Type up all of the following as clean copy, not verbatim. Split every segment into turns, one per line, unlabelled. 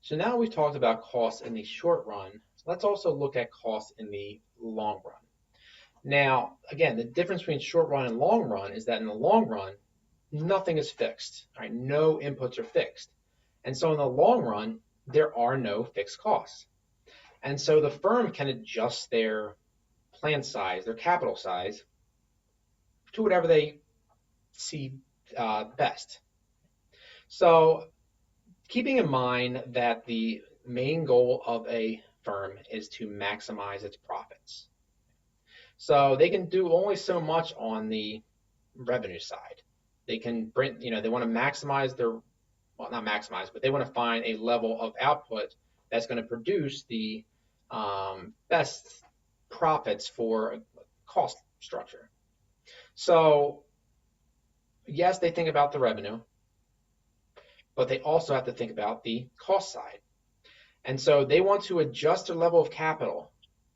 So now we've talked about costs in the short run. Let's also look at costs in the long run. Now, again, the difference between short run and long run is that in the long run, nothing is fixed. Right? No inputs are fixed. And so in the long run, there are no fixed costs. And so the firm can adjust their plant size, their capital size, to whatever they see best. So keeping in mind that the main goal of a firm is to maximize its profits. So they can do only so much on the revenue side. They can bring, they want to maximize their, well, not maximize, but they want to find a level of output that's going to produce the best profits for a cost structure. So yes, they think about the revenue, but they also have to think about the cost side. And so they want to adjust their level of capital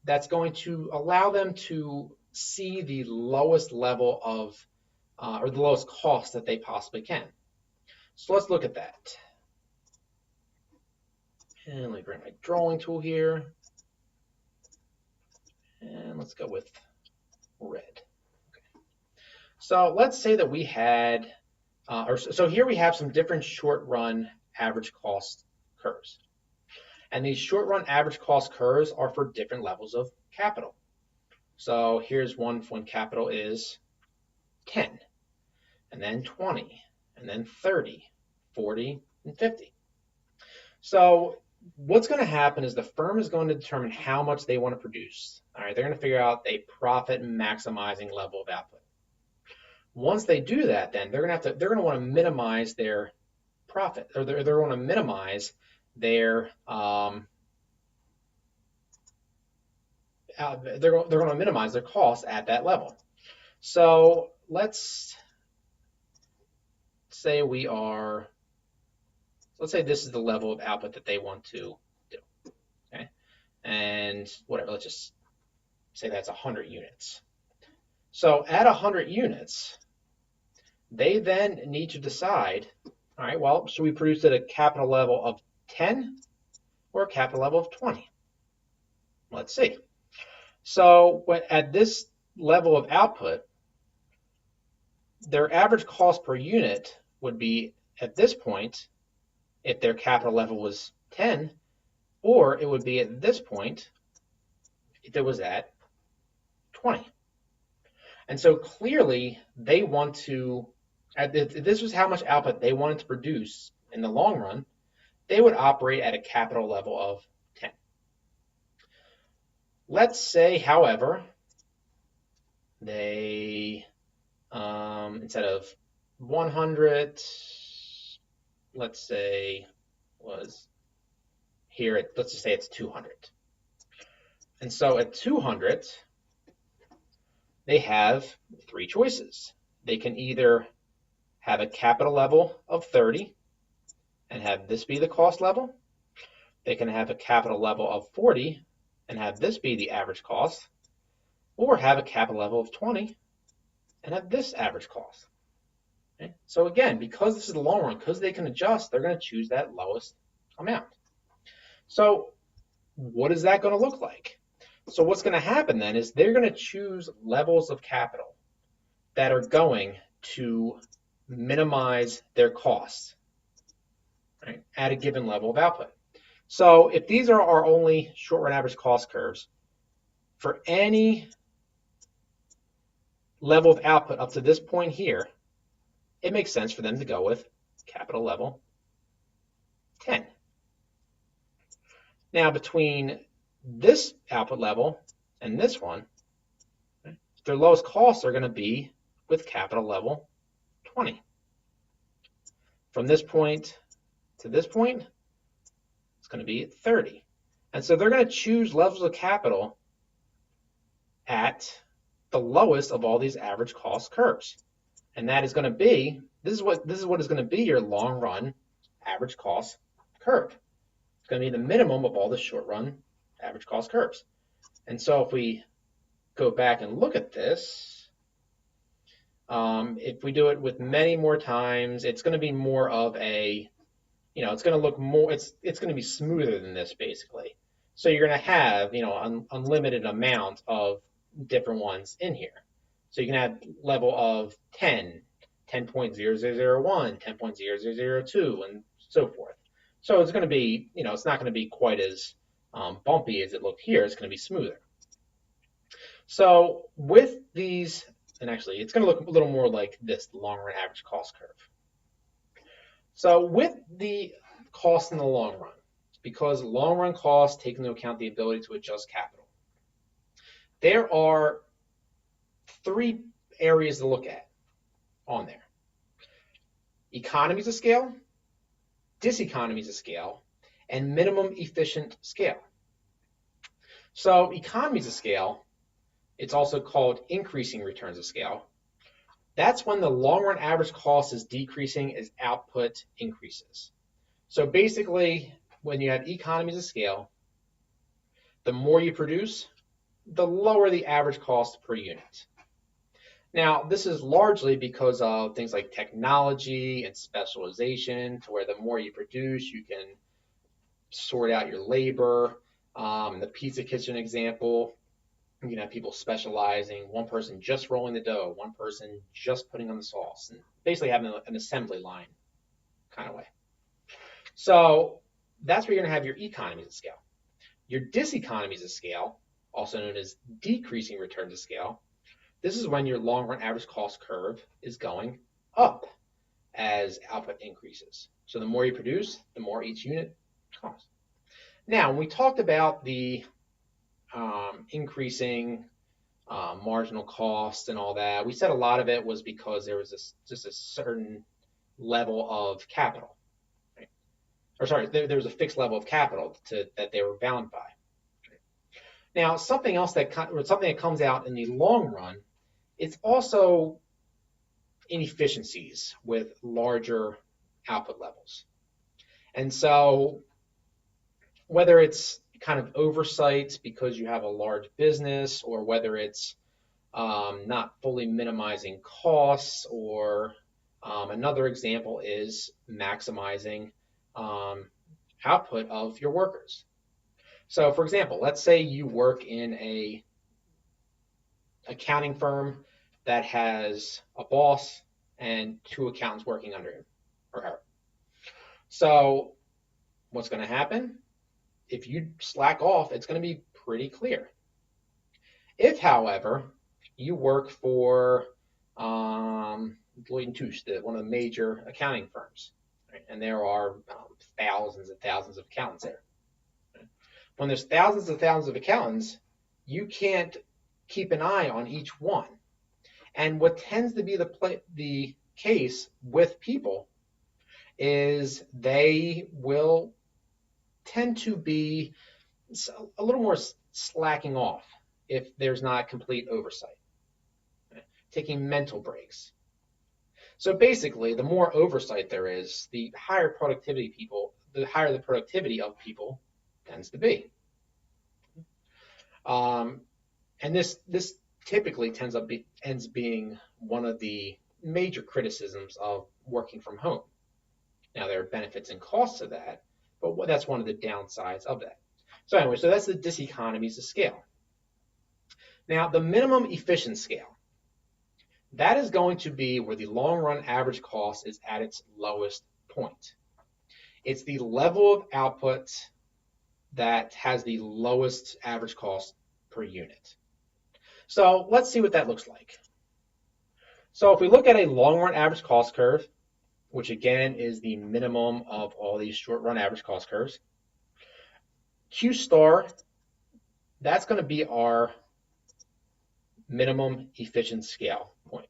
that's going to allow them to see the lowest level of, or the lowest cost that they possibly can. So let's look at that. And let me bring my drawing tool here. And let's go with red. Okay. So let's say that we had, so here we have some different short run average cost curves. And these short run average cost curves are for different levels of capital. So here's one when capital is 10, and then 20, and then 30, 40, and 50. So what's going to happen is the firm is going to determine how much they want to produce. All right, they're going to figure out a profit maximizing level of output. Once they do that, then they're going to want to minimize their profit, or they're going to minimize their they're going to minimize their costs at that level. So let's say let's say this is the level of output that they want to do. Okay, and whatever, let's just say that's 100 units. So at 100 units, they then need to decide, all right, well, should we produce at a capital level of 10 or a capital level of 20? Let's see. So at this level of output, their average cost per unit would be at this point, if their capital level was 10, or it would be at this point if it was at 20. And so clearly they want to, if this was how much output they wanted to produce in the long run, they would operate at a capital level of 10. Let's say, however, they, instead of 100, let's say was here, let's just say it's 200. And so at 200, they have three choices. They can either have a capital level of 30 and have this be the cost level. They can have a capital level of 40 and have this be the average cost, or have a capital level of 20 and have this average cost. Okay? So again, because this is the long run, because they can adjust, they're going to choose that lowest amount. So what is that going to look like? So what's going to happen then is they're going to choose levels of capital that are going to minimize their costs, right, at a given level of output. So if these are our only short run average cost curves, for any level of output up to this point here, it makes sense for them to go with capital level 10. Now between this output level and this one, their lowest costs are going to be with capital level 20. From this point to this point, it's going to be 30. And so they're going to choose levels of capital at the lowest of all these average cost curves. And that is going to be, this is what is going to be your long run average cost curve. It's going to be the minimum of all the short run average cost curves. And so if we go back and look at this, if we do it with many more times, it's going to be more of a it's going to look more, it's going to be smoother than this basically. So you're going to have, unlimited amount of different ones in here. So you can have level of 10, 10.0001, 10.0002, and so forth. So it's going to be, it's not going to be quite as bumpy as it looked here. It's going to be smoother. So with these, and actually it's going to look a little more like this, the long run average cost curve. So with the cost in the long run, because long run costs take into account the ability to adjust capital, there are three areas to look at on there: economies of scale, diseconomies of scale, and minimum efficient scale. So economies of scale, it's also called increasing returns of scale. That's when the long run average cost is decreasing as output increases. So basically, when you have economies of scale, the more you produce, the lower the average cost per unit. Now, this is largely because of things like technology and specialization, to where the more you produce, you can sort out your labor. In the pizza kitchen example, you can have people specializing, one person just rolling the dough, one person just putting on the sauce, and basically having an assembly line kind of way. So that's where you're going to have your economies of scale. Your diseconomies of scale, also known as decreasing returns of scale, this is when your long run average cost curve is going up as output increases. So the more you produce, the more each unit costs. Now, when we talked about the increasing marginal cost and all that, we said a lot of it was because there was just a certain level of capital, right? Or sorry, there was a fixed level of capital that they were bound by. Right? Now, something that comes out in the long run, it's also inefficiencies with larger output levels. And so whether it's kind of oversight because you have a large business, or whether it's not fully minimizing costs, or another example is maximizing output of your workers. So for example, let's say you work in a accounting firm that has a boss and two accountants working under him or her. So what's going to happen? If you slack off, it's going to be pretty clear. If, however, you work for Deloitte & Touche, one of the major accounting firms, right? And there are thousands and thousands of accountants there. Right? When there's thousands and thousands of accountants, you can't keep an eye on each one. And what tends to be the case with people is they will tend to be a little more slacking off if there's not complete oversight, right? Taking mental breaks. So basically, the more oversight there is, the higher the productivity of people tends to be. And this typically ends being one of the major criticisms of working from home. Now, there are benefits and costs of that, but that's one of the downsides of that. So anyway, so that's the diseconomies of scale. Now, the minimum efficient scale, that is going to be where the long run average cost is at its lowest point. It's the level of output that has the lowest average cost per unit. So let's see what that looks like. So if we look at a long run average cost curve, which again is the minimum of all these short run average cost curves, Q star, that's going to be our minimum efficient scale point.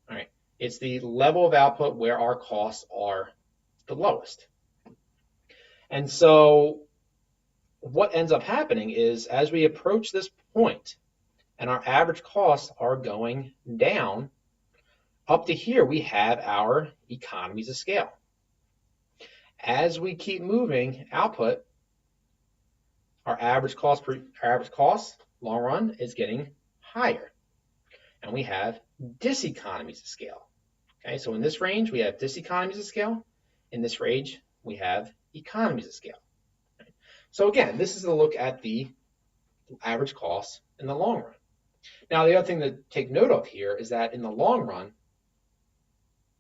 All right, it's the level of output where our costs are the lowest. And so what ends up happening is, as we approach this point and our average costs are going down, up to here we have our economies of scale. As we keep moving output, our average cost long run is getting higher, and we have diseconomies of scale. Okay, so in this range we have diseconomies of scale. In this range we have economies of scale. So again, this is a look at the average cost in the long run. Now, the other thing to take note of here is that in the long run,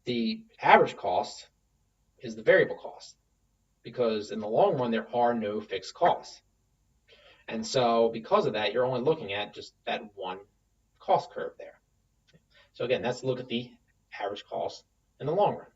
the average cost is the variable cost, because in the long run, there are no fixed costs. And so because of that, you're only looking at just that one cost curve there. So again, that's a look at the average cost in the long run.